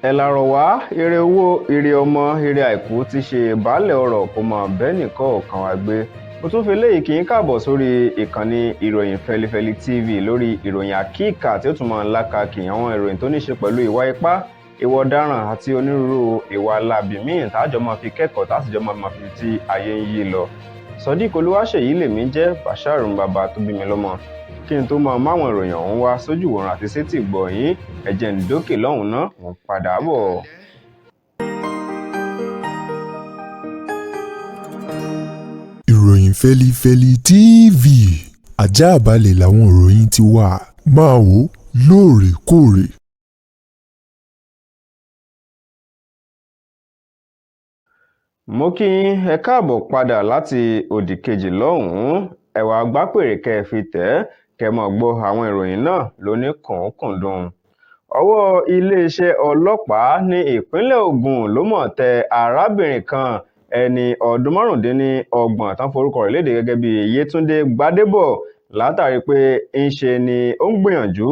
ẹ lárọ̀ wá ire owó ire ọmọ ire àìkú ti ṣe baálẹ̀ ọrọ̀ kó mọ bẹ́ẹ̀ nìkan ọ̀kan wá gbé. mo tún fi léyìí kí n káàbọ̀ sórí ìkànnì ìròyìn Fẹ́lifẹ́li TV lórí ìròyìn àkíkà tí ó tún máa ń lákàkì àwọn ìròyìn tó ní ṣe pẹ̀lú ìwà ipá ìwà ọ̀daràn àti onírúurú ìwà láabi míì tájọ máa fi kẹ́kọ̀ọ́ tásìjọ máa fi ti ayé ń yí lọ. Sodiq Olúwaṣèyí lèmi jẹ́ Bashar bàbá tó bí mi lọ́mọ. Kí n tó máa máwọn ìròyìn ọ̀hún wá sójú ìwòran àti sétí ìgbọ́ yín ẹ̀jẹ̀ ń dókè lọ́hùn náà wọ́n padà bọ̀. ìròyìn Fẹ́lifẹ́li TV àjààbálẹ̀ làwọn ìròyìn ti wà máa wò lóòrèkóòrè. mo kí yín ẹ káàbọ̀ padà láti òdì kejì lọ́hùn-ún ẹ̀wà agbápèrè kẹ́ ẹ fi tẹ̀ kẹ́ mọ̀ gbọ́ àwọn ìròyìn náà lóní kùnkùndùn. ọwọ́ iléeṣẹ́ ọlọ́pàá ní ìpínlẹ̀ Ògùn ló mọ̀ tẹ arábìnrin kan ẹni ọdún márùndínlọ́gbọ̀n tán forúkọ rẹ̀ léde gẹ́gẹ́ bí Yétúndé Gbádébọ̀ látàrí pé ńṣe ni ó ń gbìyànjú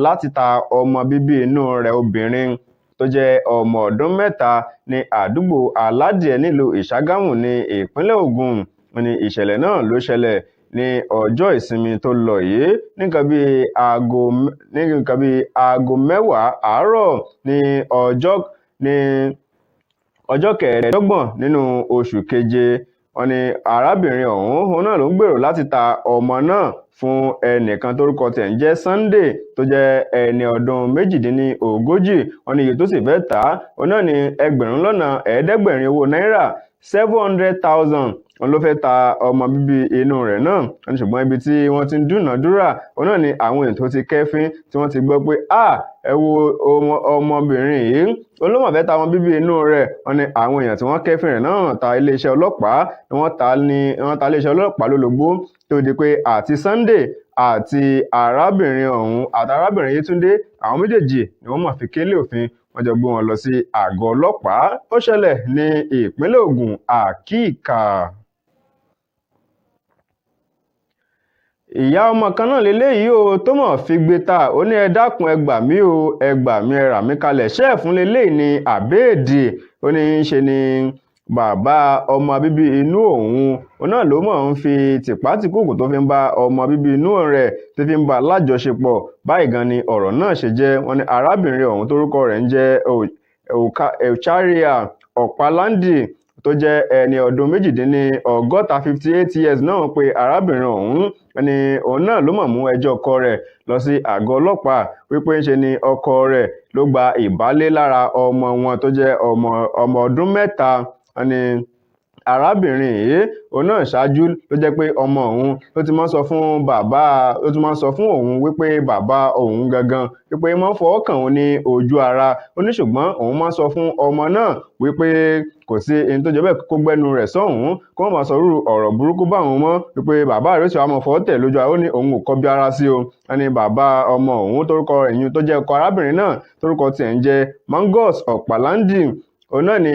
láti ta ọmọ bíbí inú rẹ̀ obìnrin tó jẹ́ ọmọ ọdún mẹ́ta ní àdúgbò Aládìẹ nílùú Ìṣàgámù ní ìpínlẹ̀ Ògùn. ní ìṣẹ̀lẹ̀ náà ló ṣẹlẹ̀ ní ọjọ́ ìsinmi tó lọ yìí ní nǹkan bíi aago mẹ́wàá àárọ̀ ní ọjọ́ kẹẹ̀ẹ́dọ́gbọ̀n nínú oṣù keje. wọ́n ní arábìnrin ọ̀hún náà ló ń gbèrò láti ta ọmọ náà fún ẹnìkan tórúkọ tẹ̀ ń jẹ́ Sunday tó jẹ́ ẹni ọdún méjìdínlógójì. wọ́n ní iye tó sì fẹ́ tà á òun náà ní $700,000 owó náírà 700,000 wọ́n ló fẹ́ ta ọmọ bíbí inú rẹ̀ náà. ṣùgbọ́n ibi tí wọ́n ti ń dúnàádúrà òun náà ni àwọn èèyàn tó ti kẹ́fín tí wọ́n ti gbọ́ pé ẹ wo ọmọbìnrin yìí olómọ̀ fẹ́ ta ọmọ bíbí inú rẹ̀. wọ́n ní àwọn èèyàn tí wọ́n kẹ́fín rẹ̀ náà ta iléeṣẹ́ ọlọ́pàá ni wọ́n ta iléeṣẹ́ ọlọ́pàá lólobó tó di pé àti Sunday àti arábìnrin ọ̀hún àti arábìnrin Yétúndé àwọn méjèèjì ni wọ́n mọ̀ fi kélé òfin wọ́n jọ gbé wọn lọ sí àgọ́ ọlọ́pàá. ó ṣẹlẹ̀ ní ìpínlẹ̀ Ògùn àkíkà. ìyá ọmọ kan náà lélẹ́yìí o tó mọ̀ fi gbé ta ó ní ẹ dákun ẹ gbà mí o ẹ gbà mí ẹ rà mí kalẹ̀ ṣẹ́ẹ̀fún lélẹ́yìí ní àbẹ́ẹ̀dì. ó ní í ṣe ni bàbá ọmọ bíbí inú òun náà ló mọ̀ ń fi tìpátìkúùkù tó fi ń bá ọmọ bíbí inú rẹ̀ tó fi ń bá lájọṣepọ̀. báyìí gan ni ọ̀rọ̀ náà ṣe jẹ́. wọ́n ní arábìnrin ọ̀hún tórúkọ rẹ̀ ń jẹ́ Echaria Ọ̀pálándì tó jẹ́ ẹni ọdún méjìdínlọ́gọ́ta 58 years náà pé arábìnrin ọ̀hún ni òun náà ló mọ̀ mú ẹjọ́ ọkọ rẹ̀ lọ sí àgọ́ ọlọ́pàá wípé ńṣe ni ọkọ rẹ̀ ló gba ìbálé lára ọmọ wọn tó jẹ́ ọmọ ọdún mẹ́ta. ni arábìnrin yìí òun náà ṣáájú ló jẹ́ pé ọmọ òun ló ti máa ń sọ fún òun wípé bàbá òun gangan wípé máa ń fọwọ́ kàn òun ní ojú ara. ó ní ṣùgbọ́n òun máa ń sọ fún ọmọ náà wípé kò sí ẹni tó jẹ́ bẹ́ẹ̀ kó gbẹ́nu rẹ̀ sọ́hùn kó má máa sọrú ọ̀rọ̀ burúkú báwọn mọ́ wípé bàbá rẹ̀ sì wá mọ̀ fọwọ́ tẹ̀ lójú ara. ó ní òun ò kọbi ara sí o. ẹni bàbá ọmọ òun tórúkọ ẹ̀yìn tó jẹ́ ọkọ arábìnrin náà tórúkọ tiẹ̀ ń jẹ́ Mangus Ọ̀pálándì òun náà ni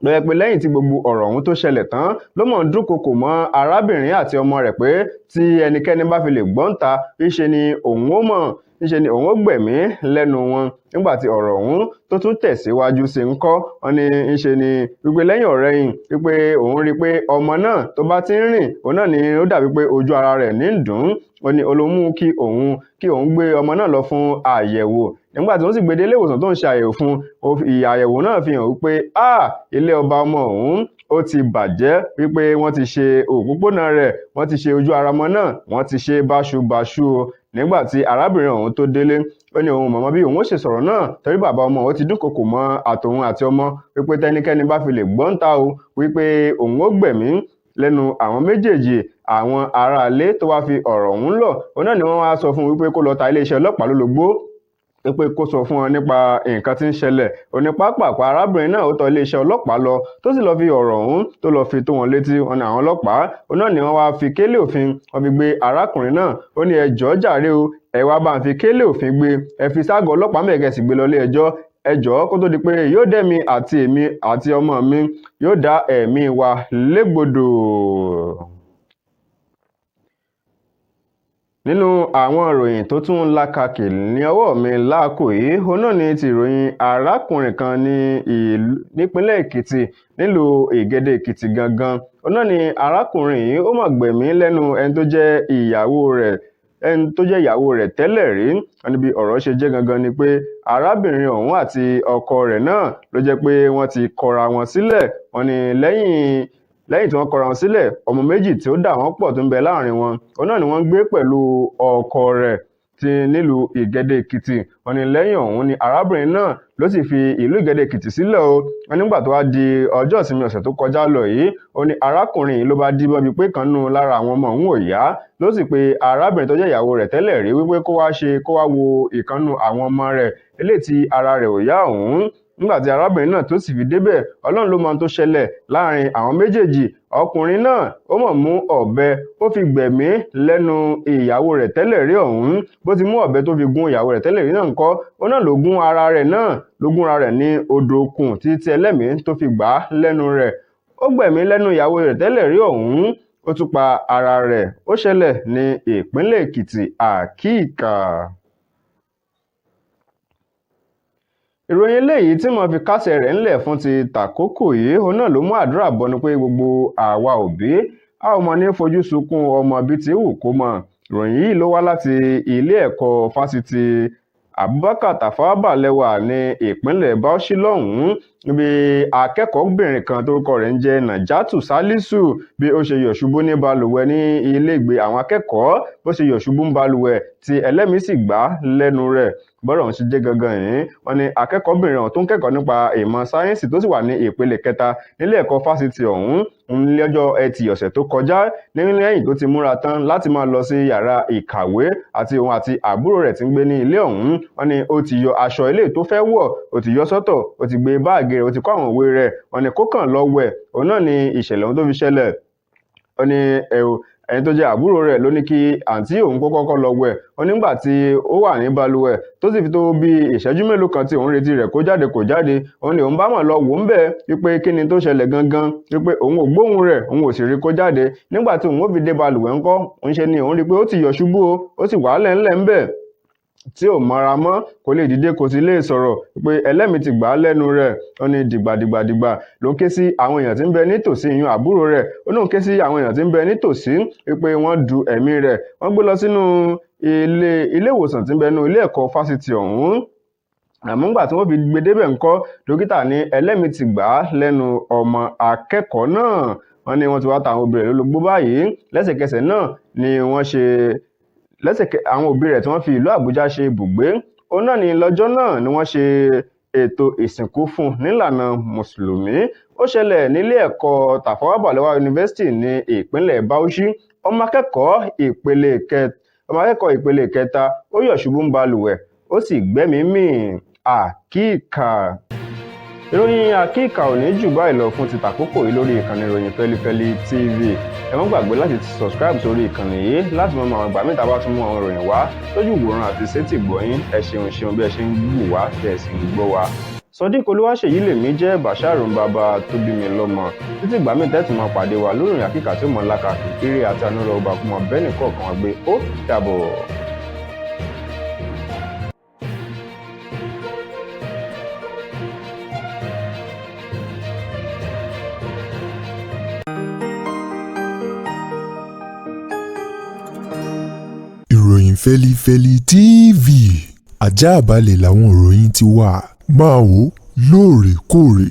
lọ́yẹ̀ pé lẹ́yìn tí gbogbo ọ̀rọ̀ ọ̀hún tó ṣẹlẹ̀ tán ló mọ̀ ń dúnkokò mọ́ arábìnrin àti ọmọ rẹ̀ pé tí ẹnikẹ́ni bá fi lè gbọ́ǹta ńṣe ni òun ó gbẹ̀mí lẹ́nu wọn. nígbà tí ọ̀rọ̀ ọ̀hún tó tún tẹ̀síwájú sí ń kọ́ wọn ni ńṣe ni wípé lẹ́yìn ọ̀rẹ́yìn wípé òun rí i pé ọmọ náà tó bá ti ń rìn òun náà ni ó dàbí pé ojú ara rẹ̀ ní ń dùn ún. ó ní olómú kí òun gbé ọmọ náà lọ fún àyẹ̀wò. nígbà tí wọ́n sì gbé dé ilé ìwòsàn tó ń ṣe àyẹ̀wò fún àyẹ̀wò náà fi hàn wípé ilé ọba ọmọ òun ó ti bàjẹ́ wípé wọ́n ti ṣe òpópónà rẹ̀ wọ́n ti ṣe ojú ara ọmọ náà wọ́n ti ṣe báṣubàṣu o. nígbà tí arábìnrin ọ̀hún tó délé ó ní òun mọ̀mọ́ bí òun ó ṣe sọ̀rọ̀ náà torí bàbá ọmọ ó ti dúnkokò mọ́ àtòun àti ọmọ wípé tẹ́nikẹ́ni bá fi lè gbọ́ǹta o wípé òun ó gbẹ̀mí lẹ́nu àwọn méjèèjì. àwọn aráalé tó wá fi ọ̀rọ̀ ọ̀hún lọ̀ òun náà ni wọ́n wá sọ fún wípé kó lọ ta iléeṣẹ́ ọlọ́pàá lólobó pé kó sọ fún wọn nípa nǹkan tí ń ṣẹlẹ̀. òní pápákọ̀ arábìnrin náà ó tọ iléeṣẹ́ ọlọ́pàá lọ tó sì lọ́ọ́ fi ọ̀rọ̀ ọ̀hún tó lọ́ọ́ fi tó wọn létí. wọn ní àwọn ọlọ́pàá òun náà ni wọ́n wá fi kélé òfin wọ́n fi gbé arákùnrin náà. ó ní ẹ jọ̀ọ́ jàre o ẹ wá bá ń fi kélé òfin gbé ẹ fi ságọ́ ọlọ́pàá mẹ́ẹ̀kẹ́ sì gbé lọ ilé ẹjọ́. ẹ jọ̀ọ́ kó tó di pé yóò dẹ̀mí àti èmi àti ọmọ mi yóò dá ẹ̀mí wa légbodò. nínú àwọn ìròyìn tó tún lákàkì ní ọwọ́ mi láàkó yìí òun náà ni ti ìròyìn arákùnrin kan nípínlẹ̀ Èkìtì nílùú Ìgẹ̀dẹ̀ Èkìtì gangan. Òun náà ni arákùnrin yìí ó mà gbẹ̀mí lẹ́nu ẹni tó jẹ́ ìyàwó rẹ̀ tẹ́lẹ̀ rí. Wọ́n ní bí ọ̀rọ̀ ṣe jẹ́ gangan ni pé arábìnrin ọ̀hún àti ọkọ rẹ̀ náà ló jẹ́ pé wọ́n ti kọra wọn sílẹ̀. Wọ́n ní lẹ́yìn tí wọ́n kọra wọn sílẹ̀, ọmọ méjì tí ó dà wọ́n pọ̀ tó ń bẹ láàrin wọn òun náà ni wọ́n ń gbé pẹ̀lú ọkọ rẹ̀ ti nílùú Ìgẹ̀dẹ̀ Èkìtì. Wọ́n ní lẹ́yìn ọ̀hún ni arábìnrin náà ló sì fi ìlú Ìgẹ̀dẹ̀ Èkìtì sílẹ̀ o. Wọ́n nígbà tó wá di ọjọ́ ìsinmi ọ̀sẹ̀ tó kọjá lọ yìí ó ní arákùnrin yìí ló bá díbọ́n bíi pé kan nù lára àwọn ọmọ òun ò yá, ló sì pe arábìnrin tó jẹ́ ìyàwó rẹ̀ tẹ́lẹ̀ rí wípé kó wá wo ìkànnù àwọn ọmọ rẹ̀ eléyìí tí ara rẹ̀ ò yá ọ̀hún. Nígbà tí arábìnrin náà tó sì fi débẹ̀, Ọlọ́run ló mọ ohun tó ṣẹlẹ̀ láàrin àwọn méjèèjì. Ọkùnrin náà ó mọ̀ mú ọ̀bẹ ó fi gbẹ̀mí lẹ́nu ìyàwó rẹ̀ tẹ́lẹ̀ rí ọ̀hún. Bó ti mú ọ̀bẹ tó fi gún ìyàwó rẹ̀ tẹ́lẹ̀ rí náà ńkọ́, ó náà ló gún ara rẹ̀ ní odò okùn títí ẹlẹ́mìí tó fi gbà á lẹ́nu rẹ̀. Ó gbẹ̀mí lẹ́nu ìyàwó rẹ̀ tẹ́lẹ̀ rí ọ̀hún, ó tún pa ara rẹ̀. Ó ṣẹlẹ̀ ní ìpínlẹ̀ Èkìtì àkíkà. Ìròyìn eléyìí tí mo fi kásẹ̀ rẹ̀ ńlẹ̀ fún ti tàkókò yìí òun náà ló mú àdúrà bọnu pé gbogbo àwa òbí a ò mọ ní fojú sunkún ọmọ bíi ti wù kó mọ. Ìròyìn yìí ló wá láti ilé ẹ̀kọ́ fásitì Abubakar Tafawa Balewa ní ìpínlẹ̀ Bauchi lọ́hùn-ún, níbi akẹ́kọ̀ọ́bìnrin kan tórúkọ rẹ̀ ń jẹ́ Najatu Salisu bí ó ṣe yọ̀ ṣubú ní balùwẹ̀ ní iléègbé àwọn akẹ́kọ̀ọ́. Bó ṣe yọ̀ ṣubú ní balùwẹ̀ tí ẹlẹ́mìí sì gbà á lẹ́nu rẹ̀. Bọ́rọ̀ ọ̀hún ṣe jẹ́ gangan yìí, wọ́n ní akẹ́kọ̀ọ́bìnrin ọ̀hún tó ń kẹ́kọ̀ọ́ nípa ìmọ̀ sáyẹ́ǹsì tó sì wà ní ìpele kẹta nílé ẹ̀kọ́ fásitì ọ̀hún lọ́jọ́ Ẹtì ọ̀sẹ̀ tó kọjá lẹ́yìn tó ti múra tán láti máa lọ sí yàrá ìkàwé àti òun àti àbúrò rẹ̀ tí ń gbé ní ilé ọ̀hún. Wọ́n ní ó ti yọ aṣọ ilé tó fẹ́ wọ̀, ó ti yọ sọ́tọ̀, ó ti gbé báàgì rẹ̀, ó ti kó àwọn ìwé rẹ̀. Wọ́n ní kó kàn lọ wẹ̀. Òun náà ni ìṣẹ̀lẹ̀ ohun tó fi ṣẹlẹ̀. Wọ́n ní ẹni tó jẹ́ àbúrò rẹ̀ ló ní kí àǹtí òun kó kọ́kọ́ lọ wẹ̀. Ó nígbà tí ó wà ní balùwẹ̀ tó sì fi tó bí ìṣẹ́jú mélòó kan tí òun retí rẹ̀ kó jáde, òun ni òun bá mọ̀ lọ wò ń bẹ̀ wípé kí ni tó ṣẹlẹ̀ gangan, wípé òun ò gbóhùn rẹ̀, òun ò sì rí kó jáde. Nígbà tí òun ó fi dé balùwẹ̀ ńkọ́, òun ṣe ni òun rí pé ó ti yọ̀ ṣubú o, ó sì wà lẹ́ńlẹ̀ ń bẹ̀ tí ò mọ́ra mọ́, kò lè dìde, kò sì lè sọ̀rọ̀, pé ẹlẹ́mìí ti gbà á lẹ́nu rẹ̀. Ó ní dìgbàdìgbà ló ké sí àwọn èèyàn tí ń bẹ nítòsí, ìyún àbúrò rẹ̀. Ó náà ké sí àwọn èèyàn tí ń bẹ nítòsí wípé wọ́n du ẹ̀mí rẹ̀. Wọ́n gbé lọ sínú ilé ìwòsàn tí ń bẹ nínú ilé ẹ̀kọ́ fásitì ọ̀hún. Àmọ́ nígbà tí wọ́n fi gbé débẹ̀ ńkọ́, dókítà ní ẹlẹ́mìí ti gbà á lẹ́nu ọmọ akẹ́kọ̀ọ́ náà. Wọ́n ní wọ́n ti wá ta àwọn òbí rẹ̀ lólobó báyìí. Lẹ́sẹ̀kẹsẹ̀ náà ni àwọn òbí rẹ̀ tí wọ́n fi ìlú Àbújá ṣe ibùgbé. Òun náà ni lọ́jọ́ náà ni wọ́n ṣe ètò ìsìnkú fún nílànà mùsùlùmí. Ó ṣẹlẹ̀ nílé ẹ̀kọ́ Tafawa Balewa University ní ìpínlẹ̀ Bauchi. Ọmọ akẹ́kọ̀ọ́ ìpele kẹta ó yọ̀ ṣubú ń balùwẹ̀, ó sì gbẹ́mìí mì. Àkíkà. Ìròyìn àkíkà ò ní jù báyìí lọ fún ti tàkókò yìí lórí ìkànnì ìròyìn Fẹ́lifẹ́li TV. Ẹ má gbàgbé láti subscribe sórí ìkànnì yìí láti mọ àwọn ìgbà mẹ́ta bá tún mú àwọn ìròyìn wá lójú ìwòran àti sétí ìgbọ̀yìn. Ẹ ṣeun bí ẹ ṣe ń wù wá bẹ́ẹ̀ sì ń gbọ́ wa. Sodiq Olúwaṣèyí lèmi jẹ́ Basharu bàbá tó bí mi lọ́mọ. Títí ìgbà míì tẹ́tù máa pàdé wa lórí ìrìn àkíkà tí ó mọ̀ lákàkì eré àti ànúrọ̀ ọba kúmọ̀ bẹ́ẹ̀ nìkọ̀ọ̀kan wa gbé. Ó dàbọ̀. Ìròyìn Fẹ́lifẹ́li TV àjààbálẹ̀ làwọn ìròyìn ti wà. Máa wò lóòrèkóòrè.